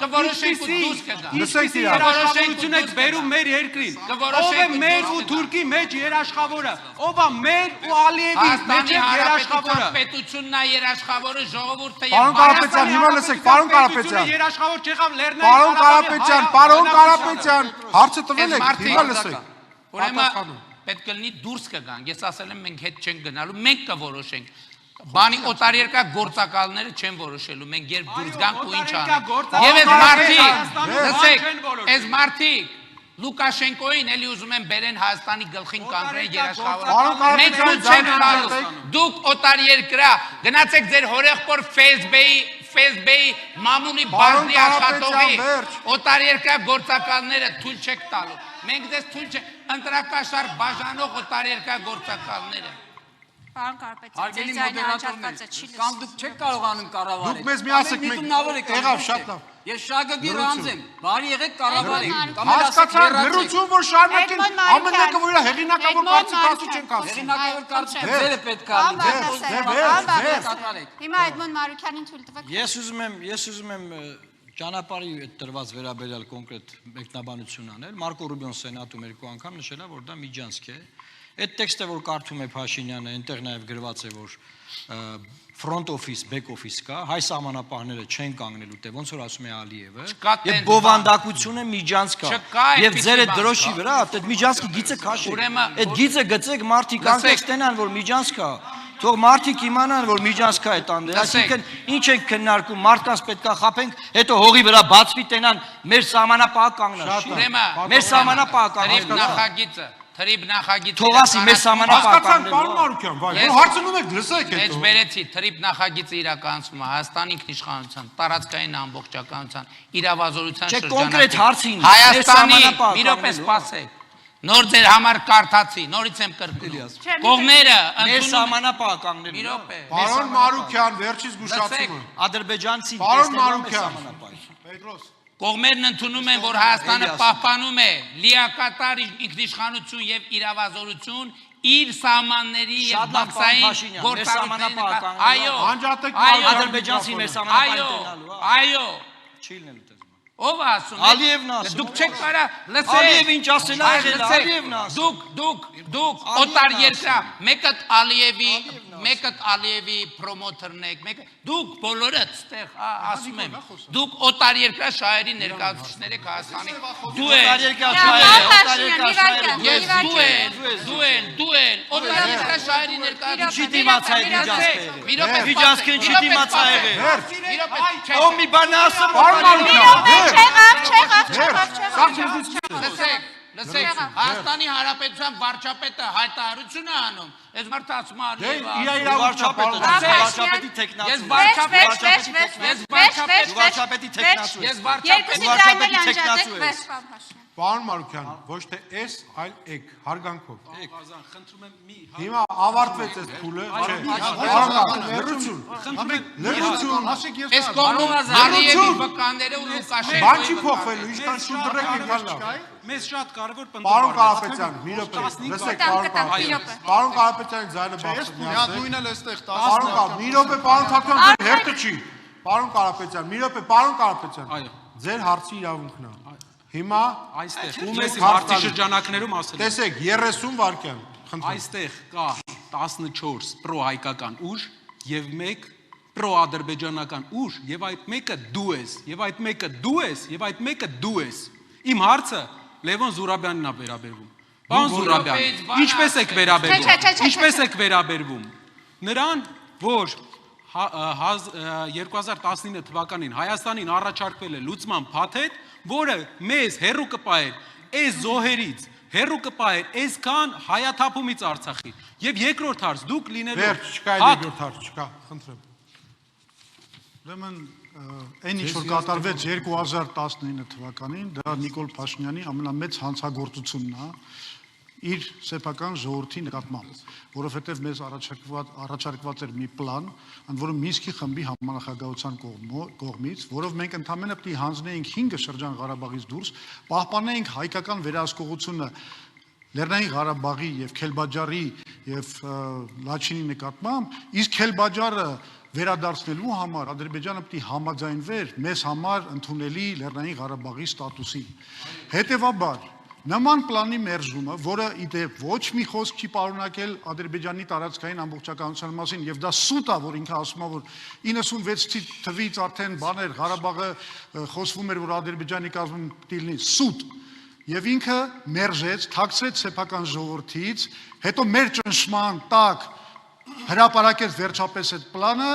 կորոշենք ու դուրս կգա։ Ինչպիսի երաշխավորություն եք բերում մեր երկրին։ Ով է մեր ու Թուրքի մեջ երաշխավորը։ Ով է մեր ու Ալիևի մեջ երաշխավորը։ Պետությունն է երաշխավորը, ժողովուրդը Պարոն Կարապետյան, հիմա լսեք, պարոն Կարապետյան։ Երաշխավոր չեղավ Լեռնային Պարոն Կարապետյան, հարցը տվել եք, հիմա լսեք։ Ուրեմն պետք է լինի դուրս կգանք։ Ես ասել եմ մենք հետ չենք գնալու, մենք կորոշենք։ Բանի օտարերկրյա գործակալները չեն որոշելու, մենք երբ դուրս գանք ու ինչ անենք։ Եվ այս մարդիկ, լսեք, այս մարդիկ Լուկաշենկոին էլի ուզում են բերեն Հայաստանի գլխին կանգնեն երաշխավորը։ Մենք դուք չենք տալու։ Դուք օտարերկրյա գնացեք ձեր հորեղբոր Facebook-ի մամուլի բաժնի աշխատողի օտարերկրյա գործակալները թույլ չեք տալու։ Մենք դες թույլ չենք ընտրակաշար բաժանող օտարերկրյա գործակալները։ Պարոն Կարապետյան, ձեր ձայնը հնչարկված է, չի լսվում։ Կամ դուք չեք կարողանում կառավարել։ Դուք մեզ մի ասեք, մենք եղավ շատ լավ։ Ես Շագագի Ռամզ եմ, բարի եղեք կառավարեք։ Հասկացա, լրություն որ շարունակեն, ամեն մեկը որ իր հեղինակավոր կարծիք չեն ասում։ Հեղինակավոր կարծիք ձերը պետք է Հիմա Էդմոն Մարուքյանին թույլ տվեք։ Ես ուզում եմ ճանապարհի այդ տրված վերաբերյալ կոնկրետ մեկնաբանություն անել։ Մարկո Ռուբիոն սենատում երկու անգամ նշել է, որ դա միջանցք է։ Այդ տեքստը, որ կարդում է Փաշինյանը, այնտեղ նաև գրված է, որ front office, back office կա, հայ սահմանապահները չեն կանգնելու, թե ոնց որ ասում է Ալիևը, եւ բովանդակությունը միջանցք կա։ Եվ ձեր այդ դրոշի վրա, այդ միջանցքի գիծը քաշեք։ Այդ գիծը գծեք մարդիկ անկեղծ տենան, որ միջանցք կա։ Թող մարդիկ իմանան, որ միջանցք կա այդ անդր։ Այսինքն ինչ ենք քննարկում, մարդկանց պետքա խափենք, հետո հողի վրա բացվի տենան, մեր սահմանապահը կանգնած։ Մեր սահմանապահը կանգնած։ Թրիբ նախագիծը Թողասի մեր սահմանապահը Պարոն Մարուքյան, վայ, հարցնում եք լսեք հետո։ Ես բերեցի թրիբ նախագիծը իրականացվում է Հայաստանի ինքնիշխանության, տարածքային ամբողջականության, իրավազորության շրջանակում։ Չէ, կոնկրետ հարցին։ Հայաստանի մի րոպե սպասեք։ Նոր ձեր համար կարդացի, նորից եմ կրկնում։ Կողմերը մեր սահմանապահը կանգնելու։ Մի րոպե։ Պարոն Մարուքյան, վերջից զգուշացումը։ Ադրբեջանցի Պարոն Մարուքյան, Պետրոս Կողմերն ընդունում են, որ Հայաստանը պահպանում է լիակատար ինքնիշխանություն եւ իրավազորություն իր սահմանների եւ բաքսային գործառույթների։ Այո, Ադրբեջանցի մեր սահմանապահը տենալու։ Այո։ Չի լինելու դες։ Ով ասում է։ Ալիևն ասում։ Դուք չեք կարա լսեք։ Ալիևը ինչ ասել է եղել, Ալիևն ասում։ Դուք օտար երկրա, մեկը Ալիևի պրոմոտերն եք, մեկը դուք բոլորը այդտեղ ասում եմ։ Դուք օտար երկրա շահերի ներկայացուցիչներ եք Հայաստանի։ Դու ել օտար երկրա շահերի ներկայացուցիչ։ Չի դիմացա այդ միջանցքը։ Միջանցքին չի դիմացա եղել։ Ո մի բան ասում։ Լսեք, Հայաստանի Հանրապետության վարչապետը հայտարարություն է անում, այս մարդը ասում է վարչապետի թեկնածու։ Պարոն Մարուքյան, ոչ թե էս, այլ եք, հարգանքով։ Հիմա ավարտվեց այս փուլը, լրություն, այս կողմում Ալիևի վկանները ու Լուկաշենկոյի բան չի փոխվելու, ինչքան շուտ դրեք ինքան լավ։ Մեզ շատ կարևոր Պարոն Կարապետյան, մի րոպե, լսեք պարոն Կարապետյանի ձայնը բացվում։ Մի րոպե, պարոն Թաքյան, ձեր հերթը չի։ Պարոն Կարապետյան, մի րոպե, պարոն Կարապետյան, ձեր հարցի իրավունքն է։ Հիմա այստեղ ունես հարցի շրջանակներում ասել։ Տեսեք, 30 վայրկյան, խնդրում։ Այստեղ կա 14 պրո-հայկական ուժ եւ 1 պրո-ադրբեջանական ուժ եւ այդ մեկը դու ես, եւ այդ մեկը դու ես, եւ այդ մեկը դու ես։ Իմ հարցը Լևոն Զուրաբյանին է վերաբերվում։ Պարոն Զուրաբյան, ինչպես եք վերաբերվում։ Ինչպես եք վերաբերվում նրան, որ 2019 թվականին Հայաստանին առաջարկվել է լուծման փաթեթ, որը մեզ հերու կպահեր այս զոհերից, հերու կպահեր այսքան հայաթափումից Արցախի։ Եվ երկրորդ հարց, դուք լինելու Վերջ, չկա երկրորդ հարց, չկա, խնդրեմ։ Ուրեմն այն ինչ որ կատարվեց 2019 թվականին, դա Նիկոլ Փաշինյանի ամենամեծ հանցագործությունն է իր սեփական ժողովրդի նկատմամբ, որովհետև մեզ առաջարկված էր մի պլան, ընդ որում Մինսկի խմբի համանախագահության կողմից, որով մենք ընդամենը պիտի հանձնեինք 5 շրջան Ղարաբաղից դուրս, պահպանեինք հայկական վերահսկողությունը Լեռնային Ղարաբաղի եւ Քելբաջարի եւ Լաչինի նկատմամբ, իսկ Քելբաջարը վերադարձնելու համար Ադրբեջանը պետք է համաձայնվեր մեզ համար ընդունելի Լեռնային Ղարաբաղի ստատուսին։ Հետևաբար նման պլանի մերժումը, որը իդեպ ոչ մի խոսք չի պարունակել Ադրբեջանի տարածքային ամբողջականության մասին, եւ դա սուտ է, որ ինքը ասում է, որ 96 թվականից արդեն բաներ Ղարաբաղը խոսվում էր, որ Ադրբեջանի կազմում պետք է լինի, սուտ։ Եվ ինքը մերժեց, թաքցրեց սեփական ժողովրդից, հետո մեր ճնշման տակ հրապարակեց վերջապես այդ պլանը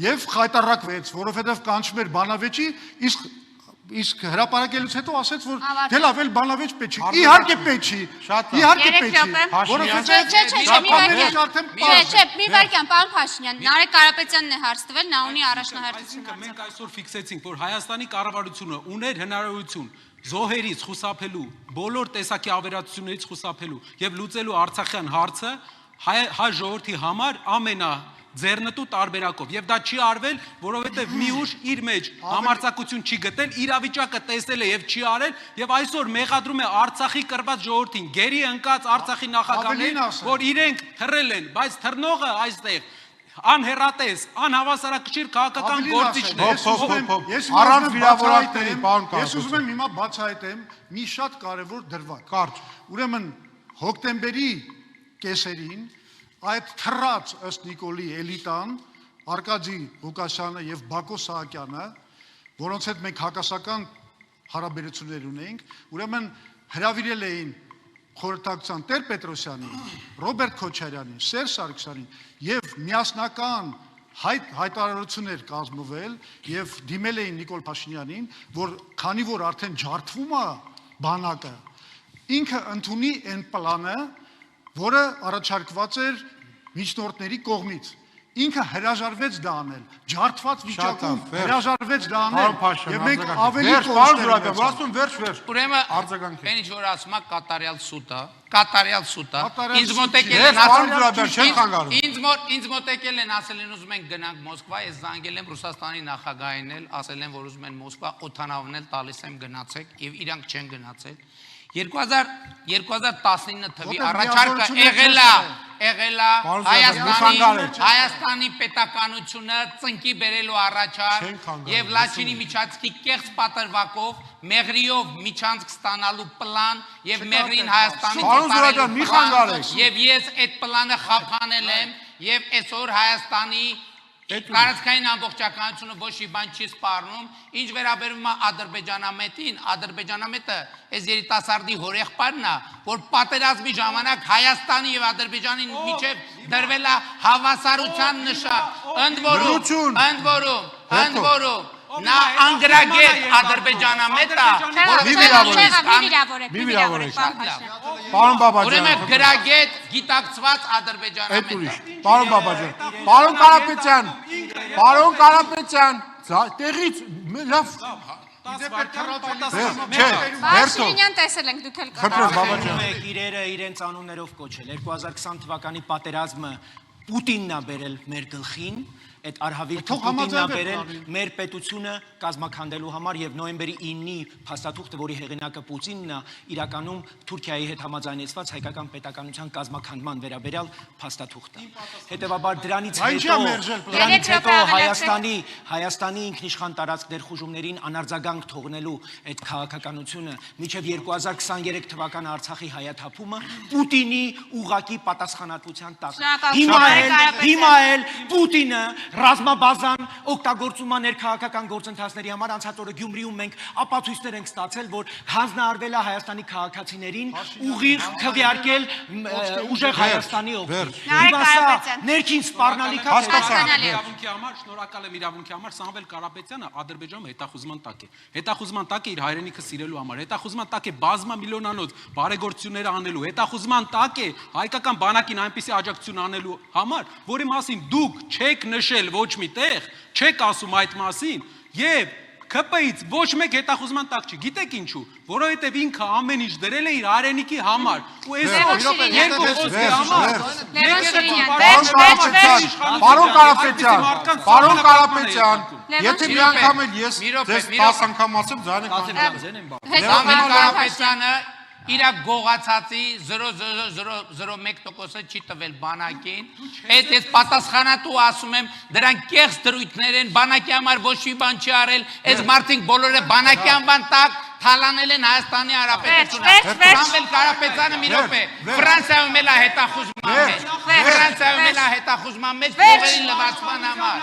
եւ խայտարակվեց, որովհետեւ կանչում էր բանավեճի, իսկ հրապարակելուց հետո ասեց, որ դե լավ, էլ բանավեճ պետք չի։ Իհարկե պետք չի։ Իհարկե պետք չի, որովհետեւ Չէ, մի վարքյան, պարոն Փաշինյան, Նարեկ Կարապետյանն է հարց տվել, նա ունի առաջնահերթություն։ Մենք այսօր ֆիքսեցինք, որ Հայաստանի կառավարությունը ուներ հնարավորություն զոհերից խուսափելու, բոլոր տեսակի ավերածություններից խուսափելու եւ լուծելու Արցախյան հարցը հայ ժողովրդի համար ձեռնտու տարբերակով եւ դա չի արվել, որովհետեւ մի ուժ իր մեջ համարձակություն չի գտել, իրավիճակը տեսել է եւ չի արել եւ այսօր մեղադրում է Արցախի կռված ժողովրդին, գերի ընկած Արցախի նախագահներին, որ իրենք թռել են, բայց թռնողը այստեղ անհերատես, անհավասարակշիռ քաղաքական գործիչներ։ Առանց վիրավորանքների, պարոն Կարապետյան։ Ես ուզում եմ հիմա բացահայտեմ մի շատ կարևոր դրվագ։ Կարճ։ Ուրեմն հոկտեմբերի կեսերին այդ թռած ըստ Նիկոլի էլիտան Արկադի Ղուկասյանը եւ Բակո Սահակյանը, որոնց հետ մենք հակասական հարաբերություններ ունեինք, ուրեմն հրավիրել էին խորհրդակցության Տեր Պետրոսյանին, Ռոբերտ Քոչարյանին, Սերժ Սարգսյանին եւ միասնական հայտարարություններ կազմվել եւ դիմել էին Նիկոլ Փաշինյանին, որ քանի որ արդեն ջարդվում է բանակը, ինքը ընդունի այն պլանը, որը առաջարկված էր միջնորդների կողմից։ Ինքը հրաժարվեց դա անել, ջարդված վիճակում հրաժարվեց դա անել եւ մենք ավելի վերջ ուրեմն արձագանք ինչ որ ասում է կատարյալ սուտ է ինձ մոտեկել են ասել են ուզում են գնանք Մոսկվա, ես զանգել եմ Ռուսաստանի նախագահին էլ, ասել են որ ուզում են Մոսկվա օդանավն էլ տալիս եմ գնացեք եւ իրանք չեն գնացել 2019 թվականի առաջարկը եղել է Հայաստանի պետականությունը ծնկի բերելու առաջարկ եւ Լաչինի միջանցքի կեղծ պատրվակով Մեղրիով միջանցք ստանալու պլան եւ Մեղրին Հայաստանի եւ ես այդ պլանը խափանել եմ եւ այսօր Հայաստանի Տարածքային ամբողջականությունը ոչ մի բան չի սպառնում, ինչ վերաբերում է Ադրբեջանամետին, Ադրբեջանամետը այս երիտասարդի հորեղբայրն է, որ պատերազմի ժամանակ Հայաստանի եւ Ադրբեջանի միջև դրվել է հավասարության նշան, ընդ որում նա անգրագետ Ադրբեջանամետը, մի վիրավորեք, պարոն Բաբաջան, ուրեմն գրագետ գիտակցված Ադրբեջանամետը, պարոն Կարապետյան, տեղից լավ Փաշինյան տեսել ենք դուք էլ Բաբաջան իրերը իրենց անուններով կոչել 2020 թվականի պատերազմը Պուտինն է բերել մեր գլխին այդ արհավիրքը Պուտինն է բերել մեր պետությունը կազմակերպելու համար եւ նոյեմբերի 9-ի փաստաթուղթը, որի հեղինակը Պուտինն է, իրականում Թուրքիայի հետ համաձայնեցված հայկական պետականության կազմակերպման վերաբերյալ փաստաթուղթ է։ Հետևաբար դրանից հետո Հայաստանի ինքնիշխան տարածք ներխուժումներին անարձագանք թողնելու այդ քաղաքականությունը մինչև 2023 թվականի Արցախի հայաթափումը Պուտինի ուղղակի պատասխանատվության տակ։ Հիմա էլ Պուտինը ռազմաբազան օգտագործում է ներքաղաքական գործընթացների համար անցած օրը Գյումրիում մենք ապացույցներ ենք ստացել, որ հանձնարարվել է Հայաստանի քաղաքացիներին ուղիղ քվեարկել ուժեղ Հայաստանի օգտին։ Ներքին սպառնալիք է իրավունքի համար, շնորհակալ եմ իրավունքի համար Սամվել Կարապետյանը Ադրբեջանում հետախուզման տակ է։ Հետախուզման տակ է իր հայրենիքը սիրելու համար, հետախուզման տակ է բազմամիլիոնանոց բարեգործություններ անելու, հետախուզման տակ է հայկական բանակին այնպիսի աջակցություն անելու համար, որի մասին դուք չեք նշել ոչ մի տեղ, չեք ասում այդ մասին եւ ԿՊ-ից ոչ մեկ հետախուզման տակ չի։ Գիտեք ինչու, որովհետեւ ինքը ամեն ինչ դրել է իր հայրենիքի համար։ Ու այսօր երկու խոսքի համար Պարոն Կարապետյան, եթե մի անգամ էլ ես ձեզ 10 անգամ ասեմ, ձայնը կանգնի։ Սամվել Կարապետյանը իր գողացածի 0.001%-ը չի տվել բանակին, այդ ես պատասխանատու ասում եմ, դրանք կեղծ դրույթներ են, բանակի համար ոչ մի բան չի արել, այս մարդիկ բոլորը բանակի անվան տակ թալանել են Հայաստանի Հանրապետությունը։ Սամվել Կարապետյանը մի րոպե, Ֆրանսիայում էլ է հետախուզման մեջ, Ֆրանսիայում էլ է հետախուզման մեջ փողերի լվացման համար։